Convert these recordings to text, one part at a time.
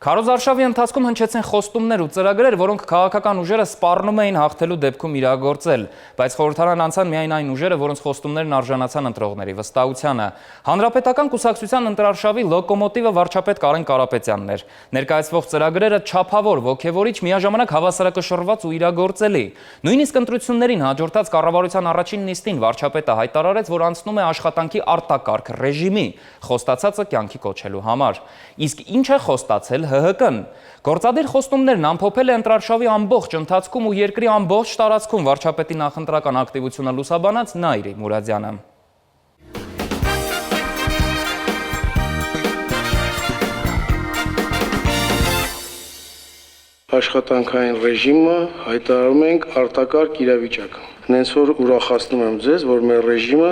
Քարոզարշավի ընթացքում հնչեցին խոստումներ ու ծրագրեր, որոնք քաղաքական ուժերը սպառնում էին հաղթելու դեպքում իրագործել, բայց խորհրդարան անցան միայն այն ուժերը, որոնց խոստումներն արժանացան ընտրողների վստահությանը։ Հանրապետական կուսակցության ընտրարշավի լոկոմոտիվը վարչապետ Կարեն Կարապետյանն էր։ Ներկայացվող ծրագրերը չափավոր, ոգևորիչ, միաժամանակ հավասարակշռված ու իրագործելի։ Նույնիսկ ընտրություններին հաջորդած կառավարության առաջին նիստին վարչապետը հայտարարեց, որ անցնում է աշխատանքի արտակարգ ռեժիմի, խոստացածը կյանքի կոչելու համար։ Իսկ ինչ է խոստացել ՀՀԿ-ն։ Գործադիր խոստումներն ամփոփել է ընտրարշավի ամբողջ ընթացքում ու երկրի ամբողջ տարածքում վարչապետի նախընտրական ակտիվությունը լուսաբանած Նայիրի Մուրադյանը։ Աշխատանքային ռեժիմը հայտարարում ենք արտակարգ իրավիճակ։ Հենց որ ուրախացնում եմ ձեզ, որ մեր ռեժիմը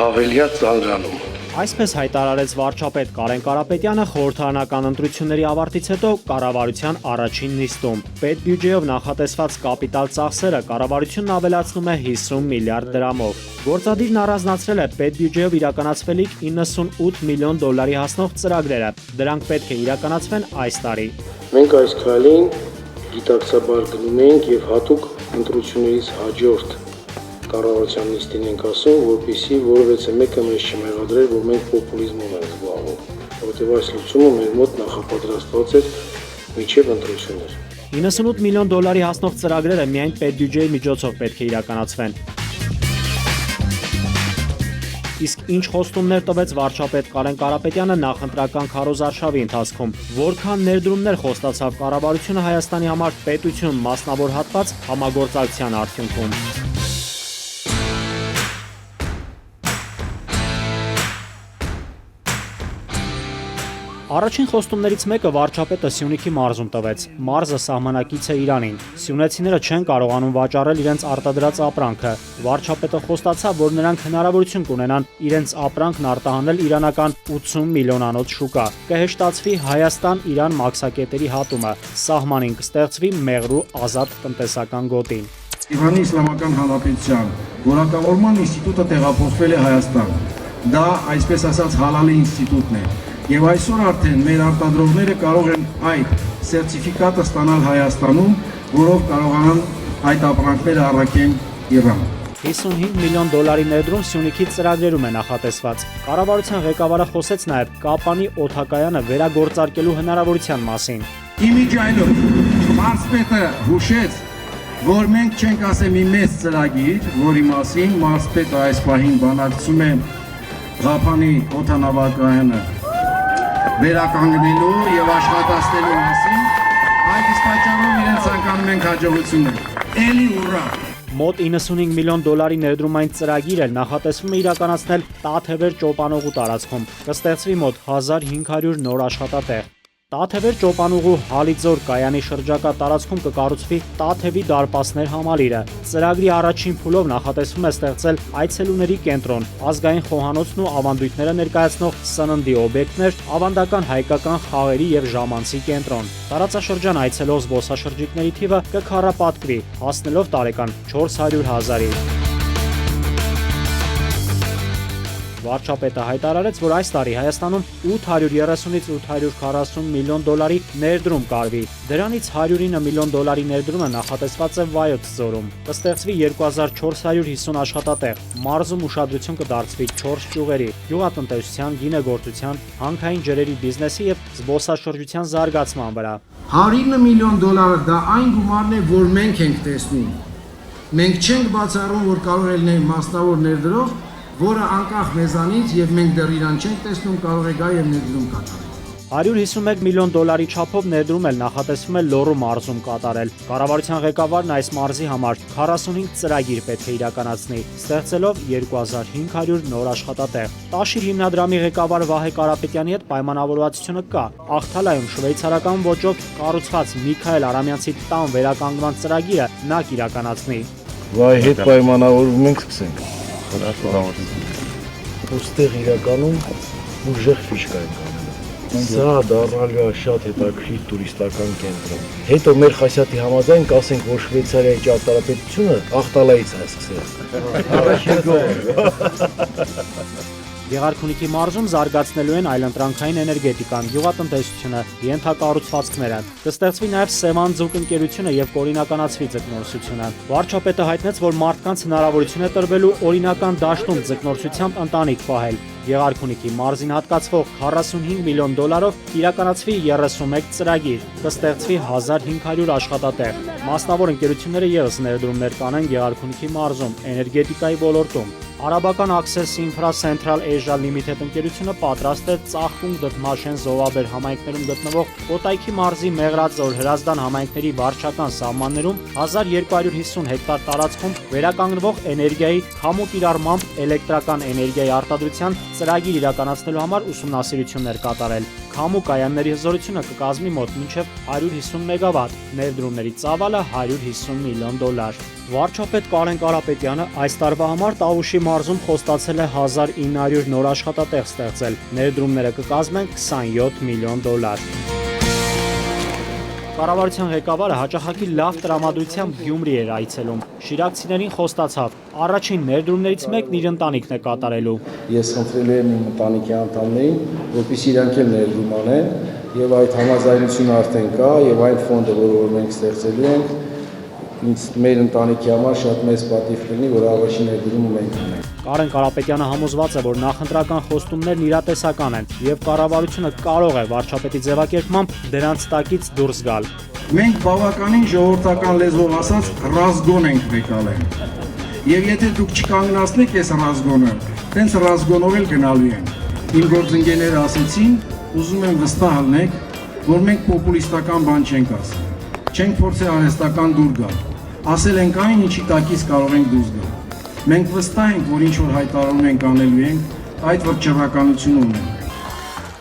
ավելիա ծանրանում։ Այսպես հայտարարեց վարչապետ Կարեն Կարապետյանը խորհրդարանական ընտրությունների ավարտից հետո կառավարության առաջին նիստում։ Պետբյուջեով նախատեսված կապիտալ ծախսերը կառավարությունն ավելացնում է 50 միլիարդ դրամով։ Գործադիրն առանձնացրել է պետբյուջեով իրականացվելիք 98 միլիոն դոլարի հասնող ծրագրերը։ Դրանք պետք է իրականացվեն այս տարի։ Մենք այս քայլին գիտակցաբար գնում ենք եւ հատուկ ընտրություններից հաջորդ կառավարության նիստին ենք ասում, որպեսզի որևէ մեկը մեզ չմեղադրեր, որ մենք պոպուլիզմով ենք զբաղվում, որովհետև այս լուծումը մեր մոտ նախապատրաստված էր մինչև ընտրություններ։ 98 միլիոն դոլարի հասնող ծրագրերը միայն պետբյուջեի միջոցով պետք է իրականացվեն։ Իսկ ինչ խոստումներ տվեց վարչապետ Կարեն Կարապետյանը նախընտրական քարոզարշավի ընթացքում, որքան ներդրումներ խոստացավ կառավարությունը Հայաստանի համար պետություն մասնավոր հատված համագործակցության արդյունքում։ Առաջին խոստումներից մեկը վարչապետը Սյունիքի մարզում տվեց։ Մարզը սահմանակից է Իրանին։ Սյունեցիները չեն կարողանում վաճառել իրենց արտադրած ապրանքը։ Վարչապետը խոստացավ, որ նրանք հնարավորություն կունենան իրենց ապրանքն արտահանել իրանական 80 միլիոնանոց շուկա։ Կհեշտացվի Հայաստան-Իրան մաքսակետերի հատումը։ Սահմանին կստեղծվի մեղրու ազատ տնտեսական գոտի։ Իրանի Իսլամական Հանրապետության որակավորման ինստիտուտը տեղափոխվել է Հայաստան։ Դա, այսպես ասած, հալալի ինստիտուտն է։ Եվ այսօր արդեն մեր արտադրողները կարող են այդ սերտիֆիկատը ստանալ Հայաստանում, որով կարողանան այդ ապրանքները առաքեն Իրան։ 55 միլիոն դոլարի ներդրում Սյունիքի ծրագրերում է նախատեսված։ Կառավարության ղեկավարը խոսեց նաև Կապանի օդակայանը վերագործարկելու հնարավորության մասին։ Իմիջայլով մարզպետը հուշեց, որ մենք չենք ասել մի մեծ ծրագիր, որի մասին մարզպետը այս պահին բանակցում է Կապանի օդանավակայանը վերականգնելու եւ աշխատացնելու մասին, այդ իսկ պատճառով իրենց ցանկանում ենք հաջողություններ։ Էլի ուռա։ Մոտ 95 միլիոն դոլարի ներդրումային ծրագիր էլ նախատեսվում է իրականացնել Տաթևեր ճոպանուղու տարածքում։ Կստեղծվի մոտ 1500 նոր աշխատատեղ։ Տաթևեր ճոպանուղու Հալիձոր կայանի շրջակա տարածքում կկառուցվի Տաթևի դարպասներ համալիրը։ Ծրագրի առաջին փուլով նախատեսվում է ստեղծել այցելուների կենտրոն, ազգային խոհանոցն ու ավանդույթները ներկայացնող սննդի օբյեկտներ, ավանդական հայկական խաղերի եւ ժամանցի կենտրոն։ Տարածաշրջան այցելող զբոսաշրջիկների թիվը կքառապատկվի, հասնելով տարեկան 400,000-ի։ Վարչապետը հայտարարեց, որ այս տարի Հայաստանում 830-ից 840 միլիոն դոլարի ներդրում կարվի։ Դրանից 109 միլիոն դոլարի ներդրումը նախատեսված է Վայոց ձորում։ Կստեղծվի 2450 աշխատատեղ։ Մարզում ուշադրություն կդարձվի 4 ճյուղերի՝ գյուղատնտեսության, գինեգործության, հանքային ջրերի բիզնեսի եւ զբոսաշրջության զարգացման վրա։ 109 միլիոն դոլարը դա այն գումարն է, որ մենք ենք տեսնում։ Մենք չենք բացառում, որ կարող է լինել մասնավոր ներդրող, որը անկախ մեզանից եւ մենք դեռ իրան չենք տեսնում, կարող է գա եւ ներդրում կատարել։ 151 միլիոն դոլարի չափով ներդրում էլ նախատեսվում է Լոռու մարզում կատարել։ Կառավարության ղեկավարն այս մարզի համար 45 ծրագիր պետք է իրականացնի, ստեղծելով 2500 նոր աշխատատեղ։ Տաշիր հիմնադրամի ղեկավար Վահե Կարապետյանի հետ պայմանավորվածությունը կա։ Աղթալայում շվեյցարական ոճով կառուցված Միքայել Արամյանցի տան վերականգնման ծրագիրը նա կիրականացնի։ Վայ հետ պայմանավորվում ենք սկսենք։ Ոստեղ իրականում ուժեղ ֆիշկա ենք անել։ Սա դառնալու է շատ հետաքրքիր տուրիստական կենտրոն։ Հետո մեր խասյատի համաձայն կասենք, որ Շվեյցարիայի ճարտարապետությունը Ախտալայից է սկսել։ Առաջին գողը։ Գեղարքունիքի մարզում զարգացնելու են այլընտրանքային էներգետիկան, գյուղատնտեսությունը, ենթակառուցվածքները։ Կստեղծվի նաև Սևան ձուկ ընկերությունը եւ կօրինականացվի ձկնորսությունը։ Վարչապետը հայտնեց, որ մարդկանց հնարավորություն է տրվելու օրինական դաշտում ձկնորսությամբ ընտանիք պահել։ Գեղարքունիքի մարզին հատկացվող 45 միլիոն դոլարով իրականացվի 31 ծրագիր, կստեղծվի 1500 աշխատատեղ։ Մասնավոր ընկերությունները ևս ներդրումներ կանեն Գեղարքունիքի մարզում էներգետիկայի ոլորտում։ Արաբական Access Infra Central Asia Limited ընկերությունը պատրաստ է Ծաղկունք, Դդմաշեն, Զովաբեր համայնքներում գտնվող Կոտայքի մարզի Մեղրաձոր, Հրազդան համայնքների վարչական սահմաններում 1250 հեկտար տարածքում վերականգնվող էներգիայի քամու կիրառմամբ էլեկտրական էներգիայի արտադրության ծրագիր իրականացնելու համար ուսումնասիրություններ կատարել։ Քամու կայանների հզորությունը կկազմի մոտ մինչև 150 մեգավատ, ներդրումների ծավալը 150 միլիոն դոլար։ Վարչապետ Կարեն Կարապետյանը այս տարվա համար Տավուշի մարզում խոստացել է 1900 նոր աշխատատեղ ստեղծել, ներդրումները կկազմեն 27 միլիոն դոլար։ Կառավարության ղեկավարը հաճախակի լավ տրամադրությամբ Գյումրի էր այցելում։ Շիրակցիներին խոստացավ, առաջին ներդրումներից մեկն իր ընտանիքն է կատարելու։ Ես խնդրել եմ իմ ընտանիքի անդամներին, որպեսզի իրանք էլ ներդրում անեն, եւ այդ համաձայնությունը արդեն կա, եւ այդ ֆոնդը, որ մենք ստեղծելու ենք, մեր ընտանիքի համար շատ մեծ պատիվ կլինի, որ առաջին ներդրումը մենք ունենք։ Կարեն Կարապետյանը համոզված է, որ նախընտրական խոստումներն իրատեսական են եւ կառավարությունը կարող է վարչապետի ձևակերպմամբ դրանց տակից դուրս գալ։ Մենք բավականին ժողովրդական լեզվով ասած ռազգոն ենք եկալեն։ Եվ եթե դուք չկանգնացնեք այս ռազգոնը, տենց ռազգոնով էլ գնալու են։ Իմ գործընկերները ասեցին, ուզում եմ վստահ լինեք, որ մենք պոպուլիստական բան չենք ասել։ Չենք փորձել արհեստական դուր գալ։ Ասել ենք այն, ինչի տակից կարող ենք դուրս գալ։ Մենք վստահ ենք, որ ինչ որ հայտարարում ենք անելու ենք, այդ վճռականությունը ունենք։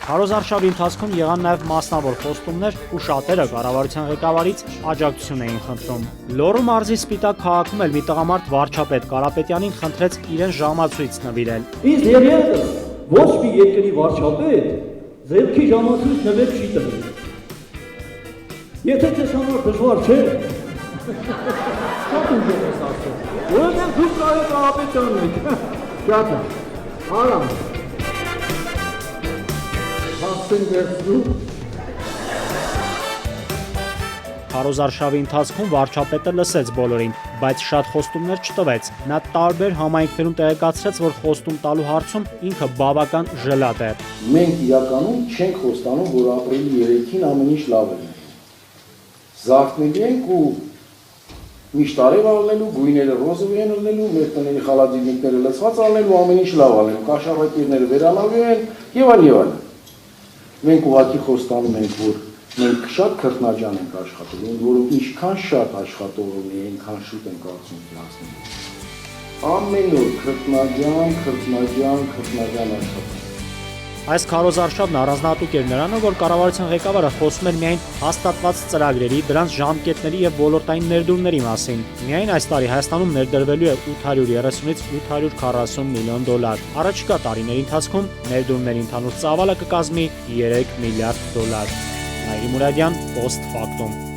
Քարոզարշավի ընթացքում եղան նաև մասնավոր խոստումներ ու շատերը կառավարության ղեկավարից աջակցություն էին խնդրում։ Լոռու մարզի Սպիտակ քաղաքում էլ մի տղամարդ վարչապետ Կարապետյանին խնդրեց իրեն ժամացույց նվիրել։ Իսկ երբեք ոչ մի երկրի վարչապետ ձեռքի ժամացույց նվեր չի տվել։ Եթե քեզ համար դժվար չէ, շատ ուժեղ ես ասում։ Որովհետև դու Կարապետյանն եք։ Շատ արամ։ Քարոզարշավի ընթացքում վարչապետը լսեց բոլորին, բայց շատ խոստումներ չտվեց։ Նա տարբեր համայնքներում տեղեկացրեց, որ խոստում տալու հարցում ինքը բավական ժլատ է։ Մենք իրականում չենք խոստանում, որ ապրիլի 3-ին ամեն ինչ լավ է։ Զարթնելի ենք ու միշտ արև ալնելու, գույները ռոզովի են ալնելու, մեր տների խալադիրնիկները լցված ալնելու, ամեն ինչ լավ ալնելու, կաշառակիրները վերանալու են եւ այլն։ Մենք ուղղակի խոստանում ենք, որ մենք շատ քրտնաջան ենք աշխատում, որով ինչքան շատ աշխատող ունի, այնքան շուտ ենք արդյունքի հասնելու։ Ամեն օր քրտնաջան աշխատում։ Այս քարոզարշավն առանձնահատուկ էր նրանով, որ կառավարության ղեկավարը խոսում էր միայն հաստատված ծրագրերի, դրանց ժամկետների եւ ոլորտային ներդրումների մասին։ Միայն այս տարի Հայաստանում ներդրվելու է 830-ից 840 միլիոն դոլար։ Առաջիկա տարիների ընթացքում ներդրումների ընդհանուր ծավալը կկազմի 3 միլիարդ դոլար։ Նայիրի Մուրադյան, Post Factum։